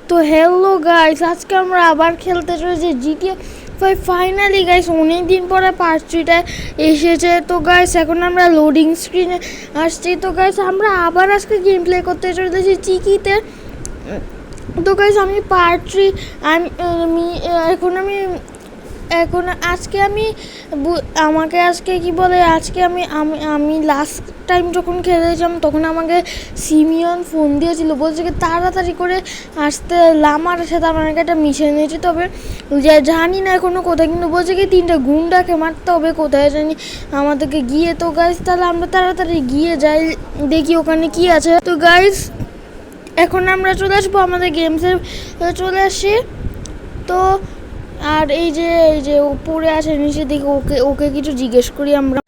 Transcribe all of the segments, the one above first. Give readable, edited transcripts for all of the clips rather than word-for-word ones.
তো hello guys, আজকে আমরা আবার খেলতে চলেছি জিটিএ 5 ফাইনালি গাইস। অনেক দিন পরে পার্ট 3টা এসেছে। তো গাইস এখন আমরা লোডিং স্ক্রিনে আসছি। তো গাইস আমরা আবার আজকে গেম প্লে করতে চলেছি চিকিতে। তো গাইস আমি পার্ট 3 এখন আজকে আমাকে আজকে কি বলে, আজকে আমি লাস্ট টাইম যখন খেলেছিলাম তখন আমাকে সিমিয়ন ফোন দিয়েছিল, বলছে কি তাড়াতাড়ি করে আসতে, লামার সাথে আমাকে একটা মিশন নিয়েছি, তবে জানি না এখনো কোথায়, কিন্তু বলছে কি 3টা গুন্ডাকে মারতে হবে, কোথায় জানি আমাদেরকে গিয়ে। তো গাইস তাহলে আমরা তাড়াতাড়ি গিয়ে যাই, দেখি ওখানে কি আছে। তো গাইস এখন আমরা চলে আসবো আমাদের গেমসে, চলে আসি। তো আর এই যে উপরে আছে, নিচে দেখি ওকে কিছু জিজ্ঞেস করি আমরা।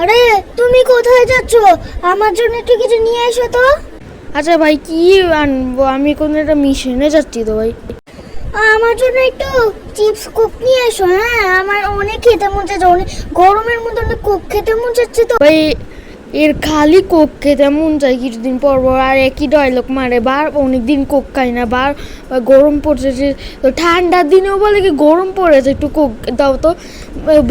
আরে তুমি কোথায় যাচ্ছ? আমার জন্য একটু কিছু নিয়ে এসো তো। আচ্ছা ভাই, কি আনবো? আমি কোনো একটা মিশনে যাচ্ছি তো ভাই। আমার জন্য একটু চিপস কোক নিয়ে এসো। হ্যাঁ, আমার অনেক খেতে মন চাচ্ছে, অনেক গরমের মধ্যে অনেক কোক খেতে মন চাচ্ছে। তো ভাই এর খালি কোক খেতে মন চাই কিছুদিন পর পর, আর একই ডায়লগ মারে, বার অনেকদিন কোক খাই না, বার গরম পড়ছে, তো ঠান্ডার দিনেও বলে কি গরম পড়েছে, একটু কোক দাও তো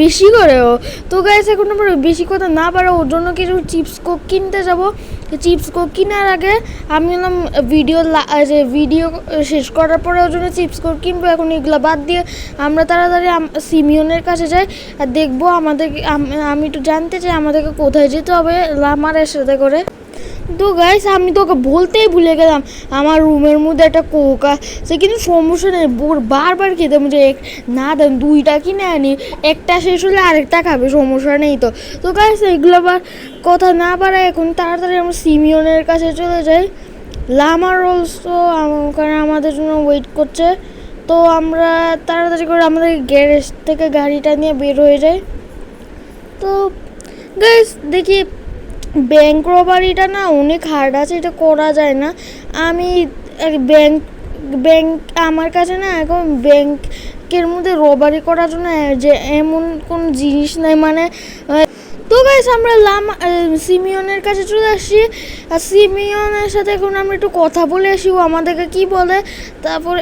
বেশি করেও। তো গাইস এখন আমরা বেশি কথা না পারে ওর জন্য কিছু চিপস কোক কিনতে যাব। চিপস কোক কেনার আগে আমি বললাম ভিডিও শেষ করার পরে ওর জন্য চিপস কোক কিনবো। এখন এগুলো বাদ দিয়ে আমরা তাড়াতাড়ি সিমিয়নের কাছে যাই আর দেখবো আমি একটু জানতে চাই আমাদেরকে কোথায় যেতে হবে লামারের সাথে করে। তো গাইস আমি তোকে বলতেই ভুলে গেলাম, আমার রুমের মধ্যে একটা কোক আছে, কিন্তু সমস্যা নেই, বারবার খেতে মুঝে না দেন 2টা কিনে আনি, একটা শেষ হলে আরেকটা খাবে, সমস্যা নেই। তো গাইস এগুলো আবার কথা না পারে, এখন তাড়াতাড়ি আমরা সিমিয়নের কাছে চলে যাই। লামার অলসো ওখানে আমাদের জন্য ওয়েট করছে। তো আমরা তাড়াতাড়ি করে আমাদের গ্যারেজ থেকে গাড়িটা নিয়ে বের হয়ে যাই। তো গাইস দেখি ব্যাংক রবারিটা না অনেক হার্ড আছে, এটা করা যায় না। আমি ব্যাংক আমার কাছে না এখন ব্যাংকের মধ্যে রবারি করার জন্য যে এমন কোন জিনিস নাই, মানে। তো গাইস আমরা সিমিয়নের কাছে চলে আসছি, আর সিমিয়নের সাথে এখন আমরা একটু কথা বলে আসি, ও আমাদেরকে কি বলে। তারপরে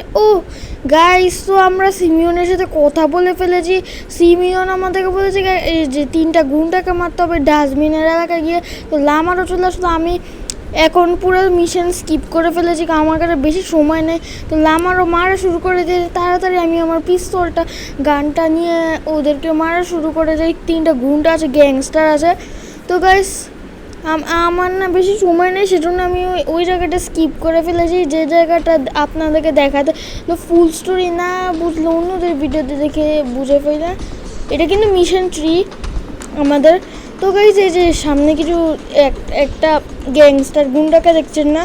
গাইস তো আমরা সিমিয়নের সাথে কথা বলে ফেলেছি। সিমিয়ন আমাদেরকে বলেছে যে 3টা গুন্ডাকে মারতে হবে ডাস্টবিনের এলাকায় গিয়ে। তো লামারও চলে আসলো। আমি এখন পুরো মিশন স্কিপ করে ফেলেছি, কারণ আমার কাছে বেশি সময় নেই। তো লামারও মারা শুরু করে দিয়ে তাড়াতাড়ি আমি আমার পিস্তলটা গানটা নিয়ে ওদেরকে মারা শুরু করে যাই। 3টা গুন্ডা আছে, গ্যাংস্টার আছে। তো গাইস আমার না বেশি সময় নেই, সেজন্য আমি ওই জায়গাটা স্কিপ করে ফেলেছি, যে জায়গাটা আপনাদেরকে দেখাতে। তো ফুল স্টোরি না বুঝলে অন্যদের ভিডিওতে দেখে বুঝে ফেলে। এটা কিন্তু মিশন 3 আমাদের। তো গাইস এই যে সামনে কিছু একটা গ্যাংস্টার গুন্ডাকে দেখছেন না,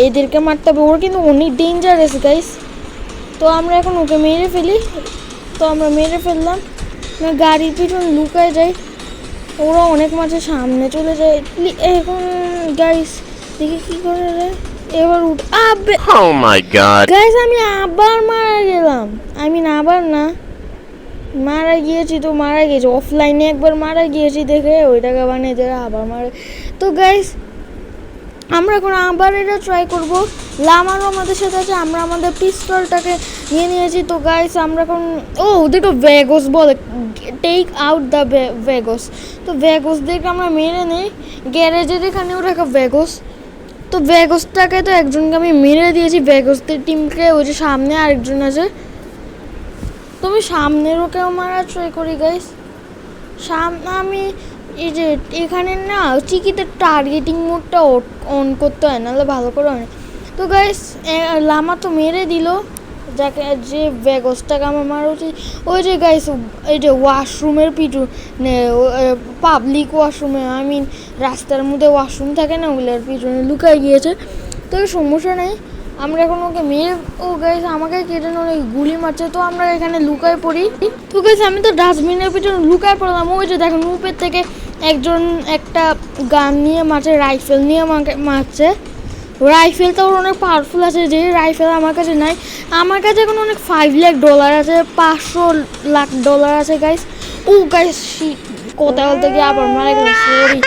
এদেরকে মারতে হবে, ওরা কিন্তু অনেক ডেঞ্জারাস গাইস। তো আমরা এখন ওকে মেরে ফেলি। তো আমরা মেরে ফেললাম, গাড়ির পিছনে লুকায় যাই, ওরা অনেক মাঝে সামনে চলে যায়। এখন গাইস দেখি কি করে রে, এবার গাইস আমি আবার মারা গেলাম। মারা গিয়েছি, তো মারা গেছি অফলাইনে একবার মারা গিয়েছি দেখে ওইটাকে বানিয়ে দেবে আবার মারা। তো গাইস আমরা এখন আবার এটা ট্রাই করব। লামারও আমাদের সাথে আছে, আমরা আমাদের পিস্তলটাকে নিয়ে নিয়েছি। তো গাইস আমরা এখন দেখো ভেগস বলে, টেক আউট দ্য ভেগস। তো ভেগসদেরকে আমরা মেরে নেই, গ্যারেজের এখানেও রাখা ভেগস। তো ভেগসটাকে তো একজনকে আমি মেরে দিয়েছি, ভেগসদের টিমকে। ওই যে সামনে আরেকজন আছে, তো আমি সামনের ওকেও মারা ট্রাই করি গাইস। আমি এই যে এখানে না চিকিতে টার্গেটিং মোডটা অন করতে হয়, নাহলে ভালো করে হয় না। তো গাইস লামা তো মেরে দিল যাকে, যে ভেগসটাকে আমার মারা উচিত। ওই যে গাইস এই যে ওয়াশরুমের পিছনে, পাবলিক ওয়াশরুমে, রাস্তার মধ্যে ওয়াশরুম থাকে না, ওগুলোর পিছনে লুকায় গিয়েছে। তো সমস্যা নেই, আমরা এখন ওকে মেরে, গাইস আমাকে কেটে অনেক গুলি মারছে। তো আমরা এখানে লুকায় পড়ি। তো গাইস আমি তো ডাস্টবিনের পিছনে লুকায় পড়লাম। ওই যে দেখেন উপর থেকে একজন একটা গান নিয়ে মারছে, রাইফেল নিয়ে মারছে। রাইফেলটা ওর অনেক পাওয়ারফুল আছে, যে রাইফেল আমার কাছে নাই। আমার কাছে এখন অনেক $5 লাখ আছে, $500 লাখ আছে গাইস। গাইস কথা বলতে গিয়ে আবার মারা গেল, সরি।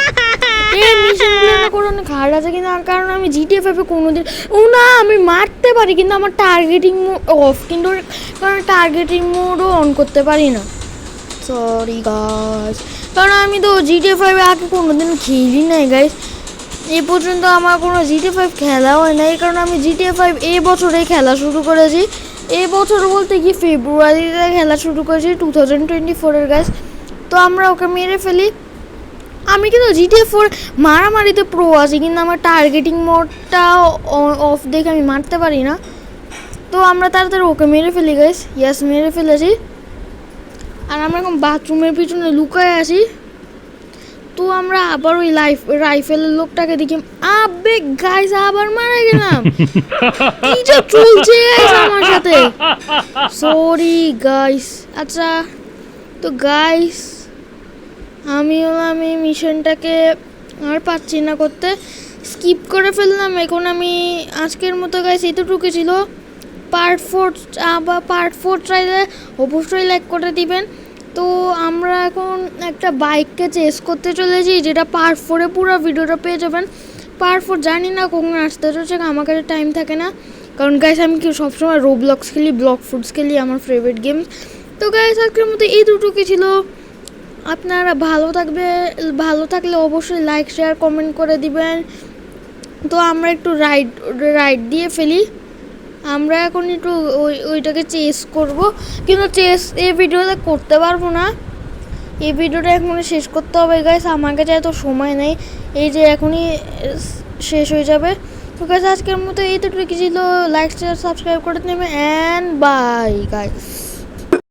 এই মিশনগুলো না করে অনেক হার্ড আছে, কিন্তু কারণ আমি জিটিএ 5 কোনোদিন না আমি মারতে পারি কিন্তু আমার টার্গেটিং মোড অফ, কিন্তু কারণ টার্গেটিং মোডও অন করতে পারি না। সরি গাইস, কারণ আমি তো জিটিএ 5 আগে কোনোদিন খেলি নাই গাইস, এই পর্যন্ত আমার কোনো জিটিএ 5 খেলা হয় না। এই কারণে আমি জিটিএ 5 এই বছরেই খেলা শুরু করেছি। এই বছর বলতে কি ফেব্রুয়ারিতে খেলা শুরু করেছি 2024-এর গাইস। তো আমরা ওকে মেরে ফেলি। আমি কিন্তু জিটিএ 4 মারামারিতে প্রো আছি, কিন্তু আমার টার্গেটিং মোডটা অফ দেখে আমি মারতে পারি না। তো আমরা তাড়াতাড়ি ওকে মেরে ফেলি গাইস। ইয়াস, মেরে ফেলেছি। আর আমরা এখন বাথরুমের পিছনে লুকায় আছি। তো আমরা আবার ওই রাইফেলের লোকটাকে দেখি, আবে গাইস আবার মারা গেলাম। কি যে চলছে গাইস আমার সাথে, সরি গাইস। আচ্ছা তো গাইস আমি এই মিশনটাকে আর পাচ্ছি না করতে, স্কিপ করে ফেললাম। এখন আমি আজকের মতো গাইস এতটুকু ছিল। পার্ট 4 চাইলে অবশ্যই লাইক করে দিবেন। তো আমরা এখন একটা বাইককে চেস করতে চলেছি, যেটা পার্ট 4-এ পুরো ভিডিওটা পেয়ে যাবেন। পার্ট 4 জানি না কখন আসতে চলছে, আমার কাছে টাইম থাকে না, কারণ গাইস আমি কি সবসময় রোবলক্স খেলি, ব্লক ফুডস খেলি, আমার ফেভারিট গেমস। তো গাইস আজকের মতো এই দুটোকে ছিল। আপনারা ভালো থাকলে অবশ্যই লাইক শেয়ার কমেন্ট করে দিবেন। তো আমরা একটু রাইড দিয়ে ফেলি। আমরা এখন একটু ওইটাকে চেস করব, কিন্তু চেস এই ভিডিওতে করতে পারবো না। এই ভিডিওটা এখন শেষ করতে হবে গাইস, আমার কাছে এত সময় নেই, এই যে এখনই শেষ হয়ে যাবে। তো গাইস আজকের মতো এইটুকু ছিল, লাইক শেয়ার সাবস্ক্রাইব করে নেবে, অ্যান্ড বাই গাইস।